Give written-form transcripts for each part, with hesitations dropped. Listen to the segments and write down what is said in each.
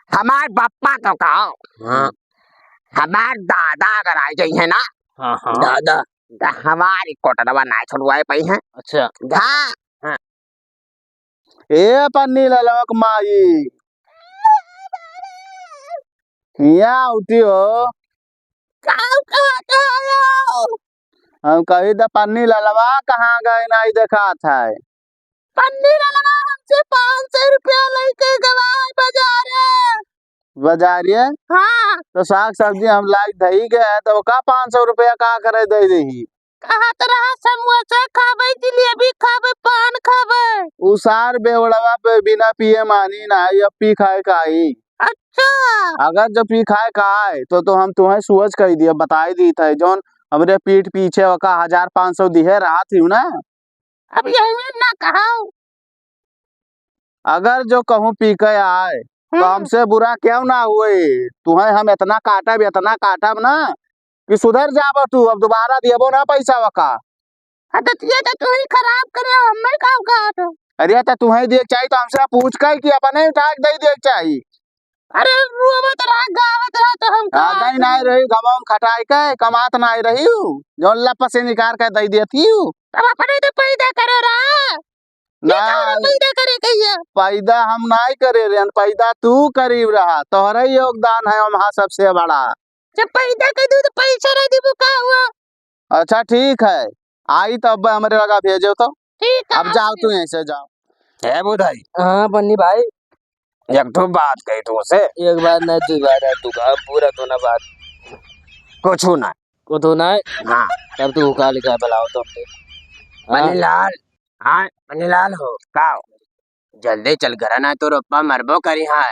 हमार पप्पा तो कहो। हाँ हमार दादा अगर आ जाइए ना। हाँ हाँ दादा तो हमारी कोटरवा ना छुड़वाए पई है। अच्छा हाँ ए पन्नी ललक माई यहाँ उठी हो। हम कही तो पन्नी ललवा कहाँ गए नहीं देखा था। पन्नी ललवा हमसे 500 रुपया लेके गवाए बाजारिये हाँ तो साग सब्जी हम लाई दही गए तो का 500 रुपया का करे दे दही। कहा तरह समोसा खावे, जलेबी खावे, पान खावे। उसार बेवड़वा पे बिना पिए मानी ना अब पी खाए काई। अच्छा अगर जो पी खाए काए तो हम तुम्हें सूझ कही दिया बताई दी था जोन हमरे पीठ पीछे वका 1500 दिहे रहा थी ना। अब यही ना कहो। अगर जो कहूँ पी के आए तो हमसे बुरा क्यों ना हुए। तुम्हें हम इतना काटब ना कि सुधर जाब तू अब दोबारा दियबो ना पैसा वका। ये तो तू ही खराब करे, हमें काम का। अरे तो तुम्हें देख चाहिए तो हमसे पूछ कर कि अपने उठा के दे देख चाहिए। अरे रोवत रहा गावत रहा तो हम कहीं नहीं रही गवाम खटाई के कमात नहीं रही जो लप से निकाल के दे देती तब अपने तो पैदा करो रहा ना। पैदा करे कहिए पैदा हम नहीं करे रे, पैदा तू करीब रहा तोहरा योगदान है वहाँ सबसे बड़ा। जब पैदा कर दूं तो पैसा नहीं दी का हुआ। अच्छा ठीक है आई तब हमारे लगा भेजो तो ठीक है अब जाओ तू यहीं से जाओ। है बुधाई हाँ बन्नी भाई एक तो बात कही तुमसे। एक बार नहीं तू बात है तू कहा पूरा तो ना बात कुछ ना को तो ना हाँ तब तू का लिखा बुलाओ तो मनीलाल। हाँ मनीलाल हो का जल्दी चल घर ना तो रप्पा मरबो करी। हाँ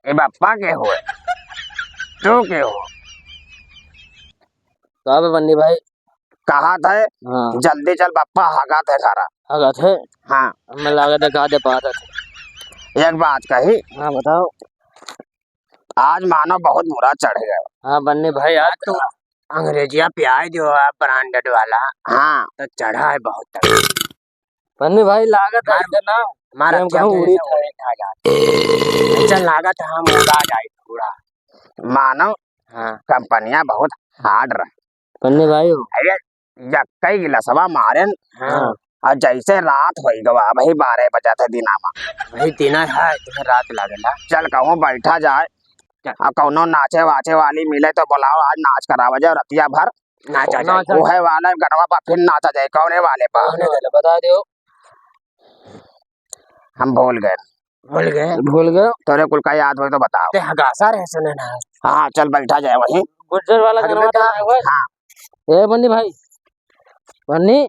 ए बापा के हो तू के हो कहा बन्नी भाई कहा था हाँ जल्दी चल बापा हगा थे सारा आगा थे हाँ हमें लागत है कहा दे पाता थे। एक बात कही हाँ बताओ। आज मानो बहुत बुरा चढ़ गया। हाँ बन्नी भाई आज तो अंग्रेजिया प्याज जो है ब्रांडेड वाला हाँ तो चढ़ा है बहुत। बन्नी भाई लागत है ना मारा हम कहूँ उड़ी चल लागत हम उड़ा जाए पूरा मानो। हाँ कंपनियां बहुत हार्ड रहे बन्नी भाई हो कई गिलसवा मारे। हाँ और जैसे रात हो गवा भाई 12 बजा थे दिना में भाई दिना है तुम्हें रात लागेला। चल कहूँ बैठा जाए और कौनो नाचे वाचे वाली मिले तो बुलाओ आज नाच करावा जाए रतिया भर नाचा जाए। वो है वाला गनवा पर फिर नाचा जाए कौने वाले पर बता दो। हम भूल गए तोरे कुल का याद हो तो बताओ। हगासा रहे सुने ना। हाँ चल बैठा जाए वहीं गुज्जर वाला गनवा था। हाँ ए बन्नी भाई बन्नी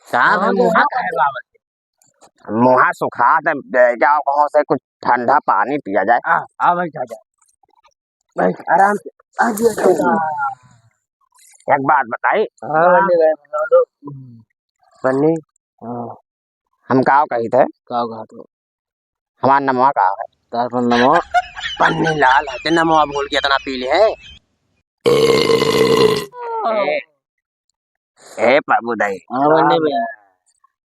साहब मुहा सुखा जाओ कहीं से कुछ ठंडा पानी पिया जाए। आ बैठा जा आराम से। एक बात बताई। हाँ बन्नी भाई बता दो। बन्नी हाँ हम का कही थे कहा तो हमारा नमवा का है तार पर नमो पन्नी लाल है नमवा भूल के इतना पी ले है। ए प्रभु दई हाँ बन्नी भाई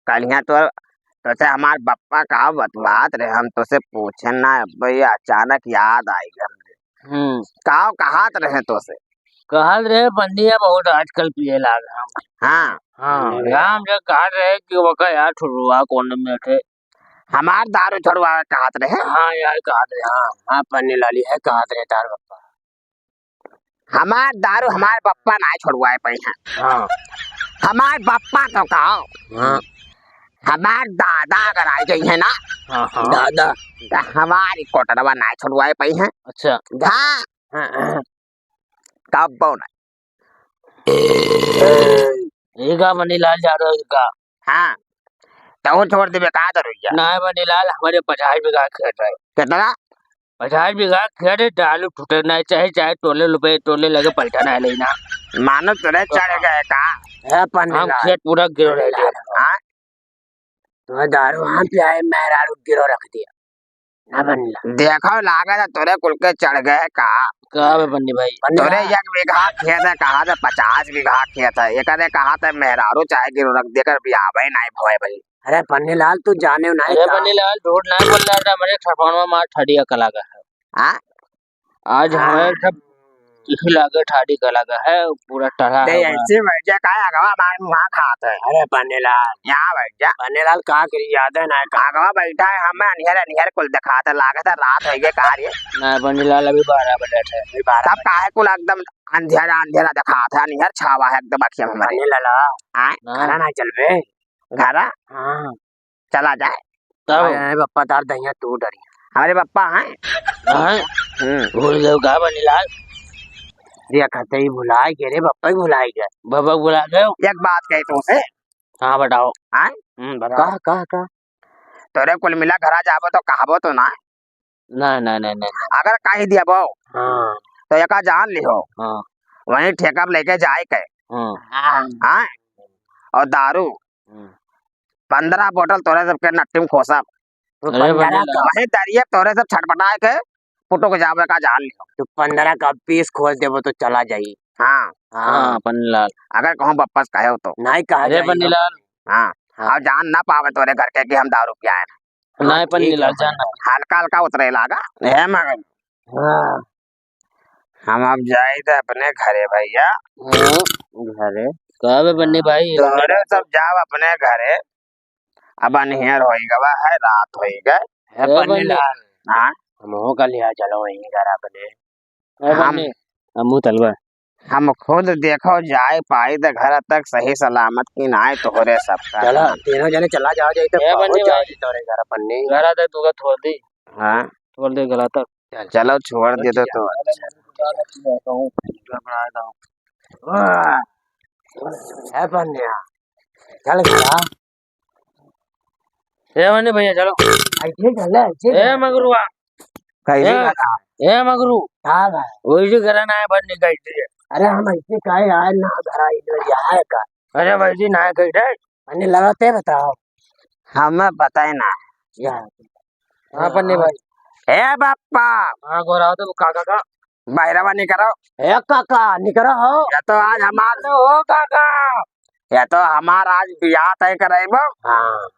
कल यहाँ तो से हमार बप्पा का बतवात रहे हम तो से पूछे ना भाई अचानक याद आई हमरे कहात रहे तो से कहा रहे बंदिया बहुत आजकल पिए लाग हाँ हाँ राम जो कहा रहे कि वो का यार छुड़वा कौन में थे हमार दारू छुड़वा कहत रहे। हाँ यार कहा रहे हाँ हाँ पन्नी लाली है कहा रहे तार बप्पा हमार दारू हमार बप्पा ना छुड़वाए पई है। हाँ हमार बप्पा तो कहो। हाँ हमार दादा अगर आ जाइए ना। हाँ हाँ दादा तो हमारी कोटरवा ना छुड़वाए पई है। अच्छा हाँ कब बोना एगा बन्नी लाल जा रहा है हाँ तो वो छोड़ देवे कहा दरुइया ना बन्नी लाल हमारे 50 बीघा खेत है। कितना 50 बीघा खेत है डालू टूटे नहीं चाहे टोले रुपए टोले लगे पलटा नहीं लेना मानो तुरे चढ़ गए का है पन्नी हम लाल। खेत पूरा गिरो रह गया। हाँ तुम्हें दारू वहाँ पे आए मेहरारू गिरो रख दिया ना बन्नी देखो लागे तुरे कुल के चढ़ गए कहा बन्नी भाई तोरे 1 बीघा खेत है कहा था 50 बीघा खेत है एक कहा था मेहरारू चाहे गिरो रख देकर बियाह नहीं भवे भाई। अरे पन्नी लाल तू जाने नहीं अरे बन्नी लाल झूठ नहीं बोल रहा था मेरे छपनवा मार ठड़िया कला का है हाँ आज हमें सब किसी लागे ठाडी का लगा है पूरा टरा ते है वहाँ। ऐसे बैठ जा का आगवा हमारे मुँह खाते है। अरे पन्नीलाल यहाँ बैठ जा। पन्नीलाल कहाँ करी याद है ना आगवा बैठा है हमें अनिहर कुल दिखाते लागत है रात हो गई कार्य ना पन्नीलाल अभी 12 बजे थे अभी 12 सब काहे कुल एकदम अंधेरा अंधेरा दिखाते है अनिहर छावा है एकदम अखियाँ में हमारी। पन्नीलाल आए खाना ना चल बे घरा हाँ चला जाए तब अरे पप्पा तार दहिया तू डरी हमारे पप्पा हैं। हाँ भूल गए का पन्नीलाल ये कहते ही भुलाए के रे पप्पा ही भुलाए गए बाबा भुला गए एक बात कही तुमसे। हाँ बताओ आए बताओ कहा तोरे कुल मिला घरा जाबो तो कहबो तो ना नहीं अगर कही दियाबो हाँ तो एका जान लिहो हाँ वहीं ठेका पे लेके जाए के हाँ हाँ और दारू 15 बोतल तोरे सबके नट्टी में खोसब अरे वहीं दरिए तोरे सब छटपटाए के पुटो के जाबे का जान लिहो। तो 15 का पीस खोज देबो तो चला जाई हाँ हाँ पन्नीलाल अगर कहूँ वापस कहे हो तो नहीं कहा अरे पन्नीलाल हाँ और जान ना पावे तोरे घर के कि हम दारू पियाए नहीं पन्नीलाल जाना हल्का हल्का उतरे लागा है मगर हाँ हम अब जाए थे अपने घरे भैया। घरे कहाँ पे बन्नी भाई तोरे सब जाओ अपने घरे अब अनहेर होई गवा है रात होई गए है पन्नीलाल हाँ हम हो का लिया चलो वहीं घर अपने हम हमू तलवा हम खुद देखो जाए पाई तो घर तक सही सलामत की नाय तोहरे सबका चला तीनों जने चला जाओ जाए तो पहुंच जाओ तोरे घर पन्नी घर तक तू छोड़ दी हाँ छोड़ दे गला तक चलो छोड़ दे तो है पन्निया चल गया ए बन्नी भैया चलो ऐसे चल ए मगरुआ कैसे ए मगरू हाँ भाई वही जो घरा ना है बन्नी कैसे अरे हम ऐसे काहे आए ना घर आए का अरे वैसे ना कैसे अन्य लगाते बताओ हमें पता ही ना यार हाँ पन्नी भाई ए बाप्पा हाँ गोरा तो काका का बहरवा नहीं करो ए काका निकरा हो या तो आज हमार हो काका या तो हमार आज बियाह तय करेबो हाँ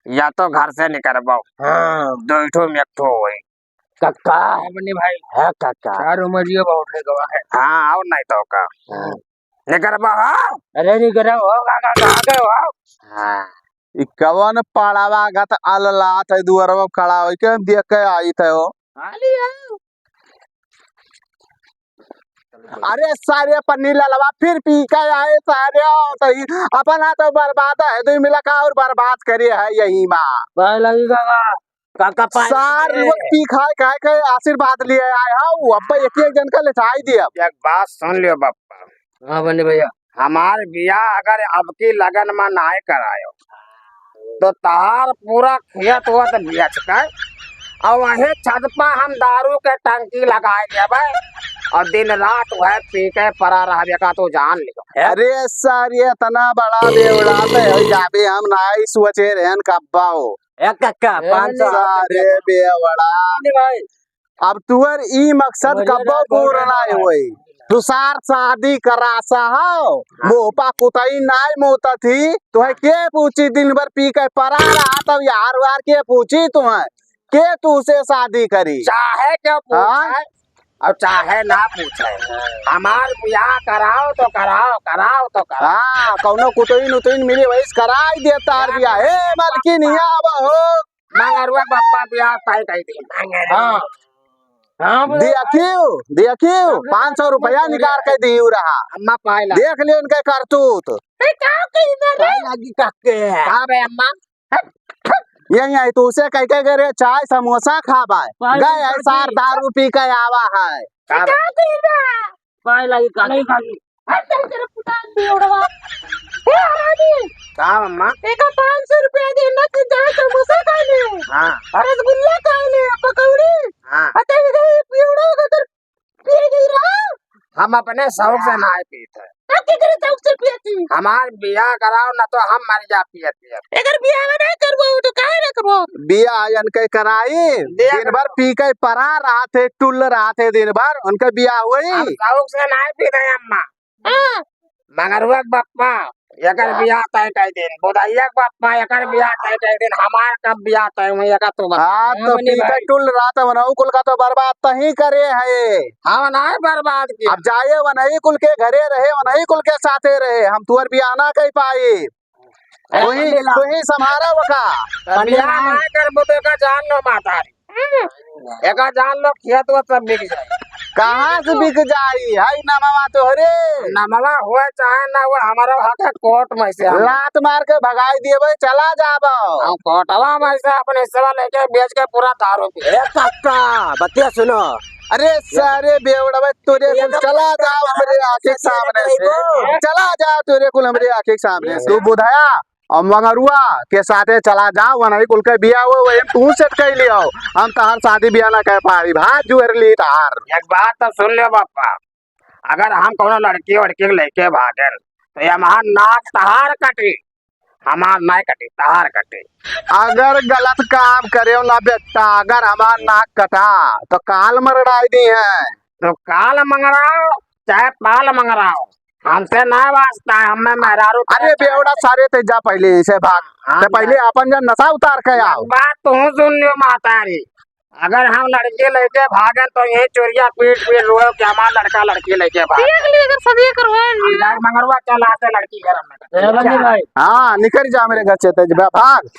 या तो घर से निकलबो हाँ दो ठो में एक ठो होई काका बन्नी भाई है काका चार उमरिया बहुत है गवा है हाँ और नहीं तो का निकलबो हाँ अरे निकरा हो काका कहाँ गए हो हाँ कवन पाड़ावा गत अललात है दुअरवा खड़ा होई के देख के आई थे हो। अरे सारे पन्नी ललवा फिर पी के आए सारे तो अपना तो बर्बाद है तो मिला का और बर्बाद करे है यही माँ भाई लगी काका काका सार लोग पी खाए खाए के आशीर्वाद लिए आए हाँ अब एक एक जन का लिटाई दिया। एक बात सुन लियो बाप्पा हाँ बन्नी भैया हमार बियाह अगर अब की लगन में ना करायो तो तार पूरा खेत हुआ तो बेच कर और वही छत पर हम दारू के टंकी लगाए देवे और दिन रात वह पी के परा रह का तो जान लियो। अरे सर ये इतना बड़ा बेवड़ाते है जाबे हम नाई सोचे रहन कब्बा हो एक काका 500 सारे बेवड़ा भाई अब तुअर ई मकसद कब्बो पूरा ना होई तुसार शादी करासा हो मोपा कुतई नाई मोता थी तुहे के पूछी दिन भर पी के परा रहा तब यार वार के पूछी तुम्हें के तू से शादी करी चाहे क्यों पूछे और चाहे ना पूछे हमार बियाह कराओ तो कराओ कराओ तो कराओ। हाँ कौनो कुतई नुतई मिली वही कराई दे तार बिया हे मलकी नहीं आवा हो मंगरुआ बाप्पा बियाह तय कर दी। हाँ हाँ देखियो 500 रुपया निकाल के दियो रहा अम्मा पाइला देख ले इनके करतूत लगी काके कहाँ बे अम्मा यही आई तू से कह के करे चाय समोसा खाबा गए सार दारू पी के आवा है पाई लगी काकी कहाँ अम्मा 500 रुपया देना कि चाय समोसा खाने हाँ रसगुल्ला खाने पकौड़ी हाँ हम अपने शौक से नहाए पीते हमार बियाह कराओ ना तो हम मर जा पियत पियत। अगर बियाह नहीं करबो तो काहे ना करबो बिया इनके कराई दिन भर पी के परा रहा थे टुल रहा थे दिन भर उनके बिया हुई हम शौक से नहाए पीते अम्मा मगरुआ बाप्पा एकर बियाह तय कर दिन बुधाइया के पप्पा एकर बियाह तय कर दिन हमार कब बियाह तय हुई एका तू बता हाँ तो पीकर टुल रात वनऊ कुल का तो बर्बाद तही करे है। हम ना बर्बाद किया अब जाए वनही कुल के घरे रहे वनही कुल के साथे रहे हम तुअर बियाह ना कह पाई तू ही संभारा वका बियाह ना कर बुते का जान लो माता एका जान लो खेत वो सब बिक जाए कहाँ से बिक जाई हाई नमवा तोहरे नमला हुआ चाहे ना हुआ हमारा हक है कोर्ट में से लात मार के भगाई दिए भाई चला जाबो हम कोर्टवा में से अपने हिस्सा लेके बेच के पूरा दारू पी काका बतिया सुनो अरे सारे बेवड़ा तुरे कुल चला जाओ हमरे आंखें के सामने से चला जाओ तुरे कुल हमरे आंखें के सामने से तू बुधाया और मंगरुआ के साथे चला जाओ वनही कुल के बिया हो वही तू सेट कर लियो हम तहार शादी बिया ना कह पाई भात जुएर ली तहार एक बात तो सुन ले बापा अगर हम कोनो लड़की वड़की लेके भागेन तो ये हमार नाक तहार कटी हमार नाक कटी तहार कटी अगर गलत काम करे ना बेटा अगर हमार नाक कटा तो काल मरड़ाई दी है तो काल मंगराओ चाहे पाल मंगराओ हमसे ना वास्ता है हमें मेहरारू अरे बेवड़ा सारे ते जा पहले से भाग ते पहले अपन जन नशा उतार के आओ बात तू सुन लियो मातारी अगर हम लड़के लेके भागे तो ये चोरिया पीट पीट रो कि हमारा लड़का लड़की लेके भागे अगर सभी करवाए मंगरवा चला से लड़की घर में भाई हाँ निकल जा मेरे घर से तेज भाग